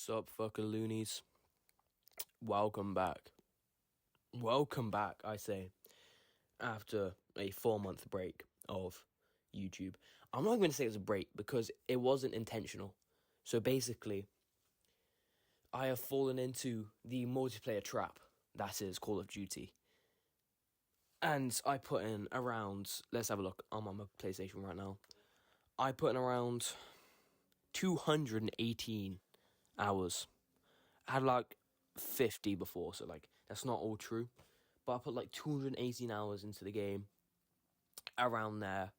Sup, fucking loonies? Welcome back. Welcome back, I say, after a 4-month break of YouTube. I'm not going to say it was a break because it wasn't intentional. So basically, I have fallen into the multiplayer trap that is Call of Duty. And I put in around, let's have a look, I'm on my PlayStation right now. I put in around 218 hours. I had like 50 before, so like that's not all true. But I put like 218 hours into the game, around there.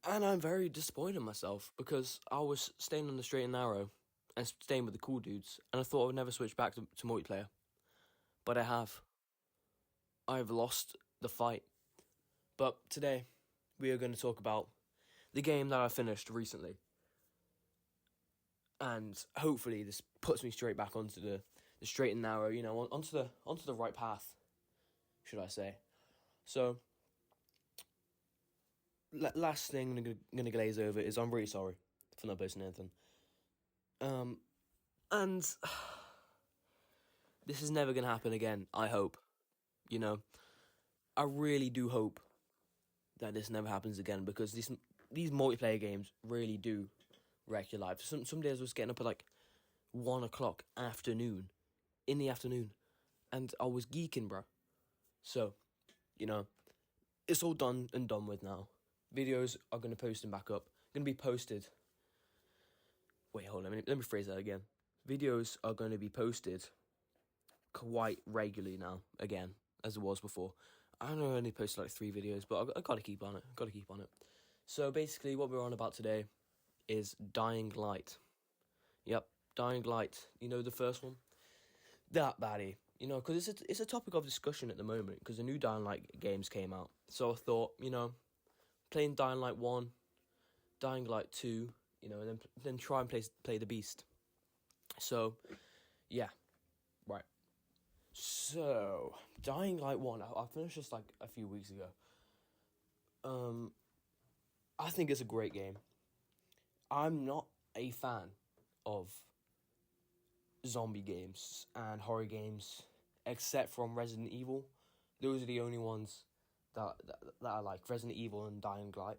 And I'm very disappointed in myself because I was staying on the straight and narrow and staying with the cool dudes, and I thought I would never switch back to multiplayer. But I have. I've lost the fight. But today, we are going to talk about the game that I finished recently. And hopefully this puts me straight back onto the straight and narrow, onto the right path, should I say. So, last thing I'm going to glaze over is I'm really sorry for not posting anything. And this is never going to happen again, I hope. I really do hope that this never happens again because these multiplayer games really do wreck your life. Some days I was getting up at like 1 o'clock in the afternoon, and I was geeking, bro. So, it's all done and done with now. Videos are going to post them back up. Going to be posted. Wait, hold on. Let me phrase that again. Videos are going to be posted quite regularly now, again, as it was before. I only posted like 3 videos, but I got to keep on it. So basically, what we're on about today is Dying Light. Yep, Dying Light. You know the first one? That baddie. Because it's a topic of discussion at the moment, because the new Dying Light games came out. So I thought, playing Dying Light 1, Dying Light 2, and then try and play the Beast. So, yeah, right. So, Dying Light 1, I finished this like a few weeks ago. I think it's a great game. I'm not a fan of zombie games and horror games, except from Resident Evil. Those are the only ones that I like, Resident Evil and Dying Light.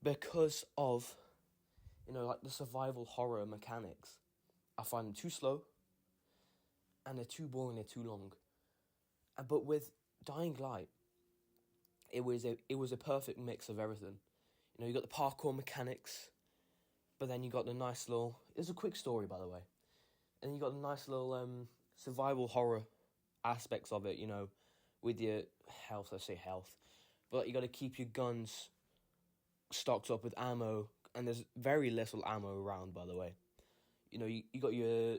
Because of, like the survival horror mechanics. I find them too slow, and they're too boring, they're too long. But with Dying Light, it was a perfect mix of everything. You got the parkour mechanics, but then you got the nice little... It's a quick story, by the way. And you got the nice little survival horror aspects of it, with your health, let's say health. But you got to keep your guns stocked up with ammo, and there's very little ammo around, by the way. You got your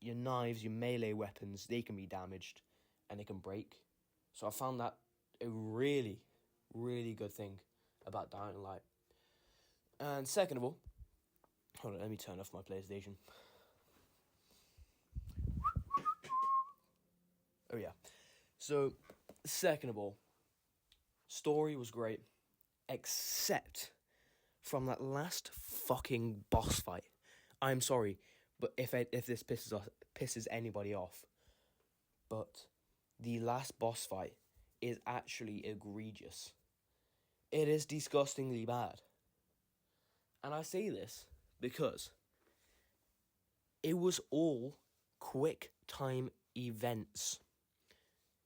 knives, your melee weapons, they can be damaged, and they can break. So I found that a really, really good thing about Dying Light. And second of all, hold on, let me turn off my PlayStation. Oh yeah. So, second of all, story was great, except from that last fucking boss fight. I'm sorry, but if this pisses anybody off, but the last boss fight is actually egregious. It is disgustingly bad. And I say this because it was all quick time events.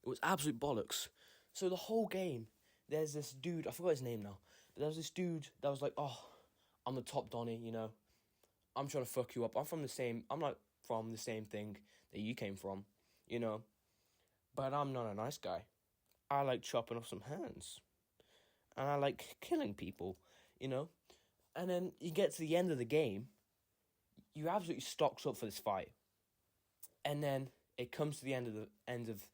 It was absolute bollocks. So the whole game, there's this dude, I forgot his name now, but there was this dude that was like, oh, I'm the top Donnie, I'm trying to fuck you up. I'm not from the same thing that you came from, but I'm not a nice guy. I like chopping off some hands. And I like killing people, And then you get to the end of the game, you're absolutely stocked up for this fight. And then it comes to the end of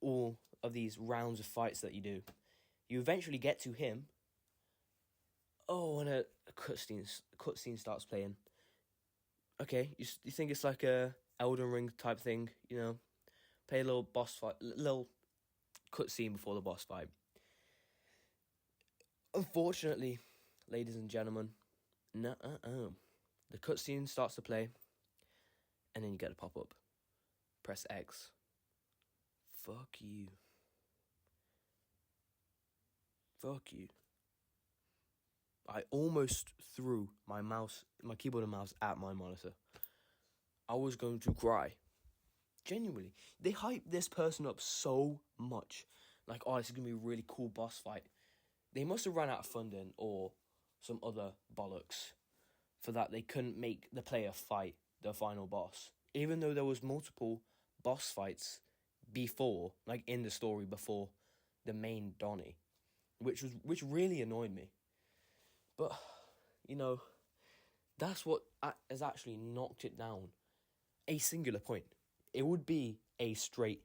all of these rounds of fights that you do. You eventually get to him. Oh, and a cutscene starts playing. Okay, you think it's like a Elden Ring type thing, Play a little boss fight, little cutscene before the boss fight. Unfortunately, ladies and gentlemen, The cutscene starts to play, and then you get a pop-up. Press X. Fuck you. Fuck you. I almost threw my keyboard and mouse at my monitor. I was going to cry. Genuinely. They hyped this person up so much. Like, oh, this is going to be a really cool boss fight. They must have run out of funding or some other bollocks for that. They couldn't make the player fight the final boss. Even though there was multiple boss fights before, like in the story before the main Donnie. Which really annoyed me. But, you know, that's what has actually knocked it down. A singular point. It would be a straight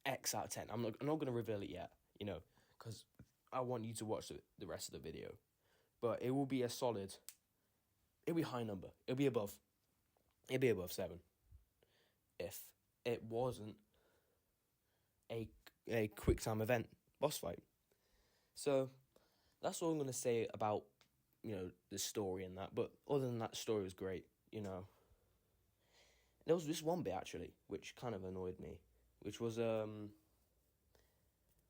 X out of 10. I'm not going to reveal it yet, you know, because I want you to watch the rest of the video. But it will be a solid, it'll be a high number. It'll be above 7. If it wasn't a quick time event boss fight. So that's all I'm going to say about, you know, the story and that. But other than that, the story was great, you know. There was this one bit, actually, which kind of annoyed me. Which was,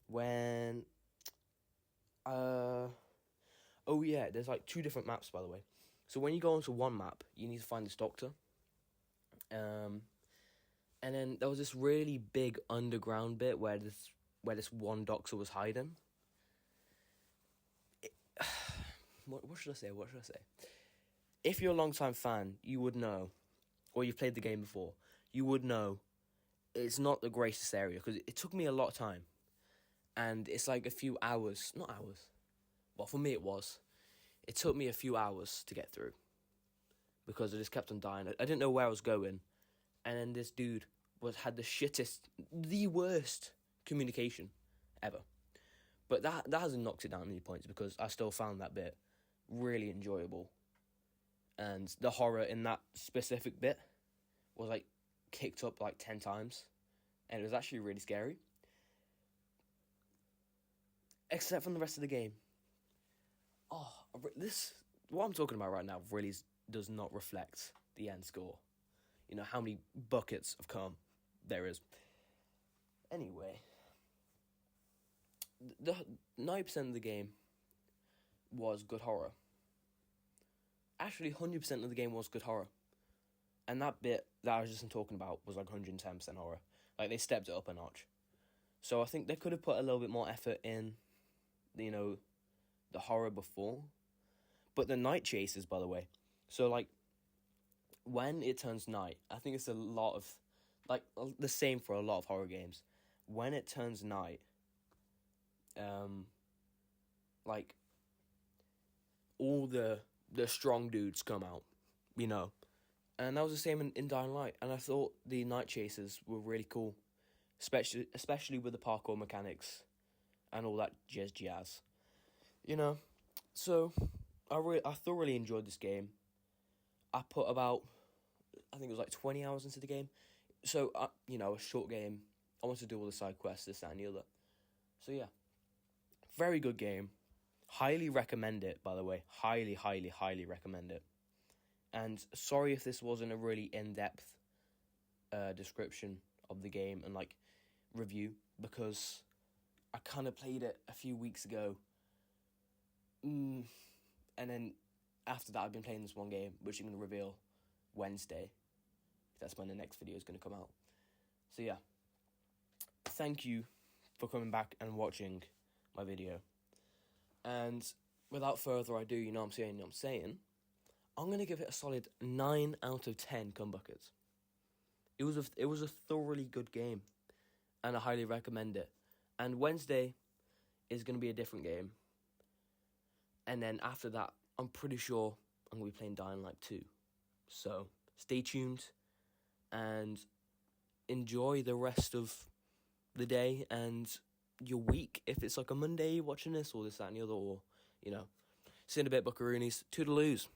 when... Oh, yeah, there's, like, 2 different maps, by the way. So when you go onto one map, you need to find this doctor. And then there was this really big underground bit where this one doctor was hiding. What should I say? If you're a long-time fan, you would know, or you've played the game before, you would know it's not the greatest area, because it took me a lot of time. And it's like a few hours, not hours, well, for me it was. It took me a few hours to get through, because I just kept on dying. I didn't know where I was going, and then this dude had the worst communication ever. But that hasn't knocked it down any points, because I still found that bit really enjoyable. And the horror in that specific bit was like kicked up like 10 times. And it was actually really scary. Except from the rest of the game. What I'm talking about right now really does not reflect the end score. You know, how many buckets of cum there is. Anyway. The 90% of the game was good horror. Actually, 100% of the game was good horror. And that bit that I was just talking about was like 110% horror. Like, they stepped it up a notch. So I think they could have put a little bit more effort in, you know, the horror before. But the night chases, by the way. So, like, when it turns night, I think it's a lot of, like, the same for a lot of horror games. When it turns night, like, all the strong dudes come out, you know. And that was the same in Dying Light. And I thought the night chases were really cool. Especially with the parkour mechanics and all that jazz. You know, so I thoroughly enjoyed this game. I put about, I think it was like 20 hours into the game. So, you know, a short game. I wanted to do all the side quests, this, that, and the other. So, yeah. Very good game. Highly recommend it, by the way. Highly, highly, highly recommend it. And sorry if this wasn't a really in-depth description of the game and, like, review, because I kind of played it a few weeks ago. And then after that, I've been playing this one game, which I'm going to reveal Wednesday. That's when the next video is going to come out. So, yeah. Thank you for coming back and watching my video. And without further ado, you know what I'm saying, I'm going to give it a solid 9 out of 10 cum buckets. It was a thoroughly good game, and I highly recommend it. And Wednesday is going to be a different game. And then after that, I'm pretty sure I'm going to be playing Dying Light 2. So, stay tuned and enjoy the rest of the day and your week. If it's like a Monday watching this or this, that, and the other, or, you know. See you in a bit, buckaroonies. Toodaloos.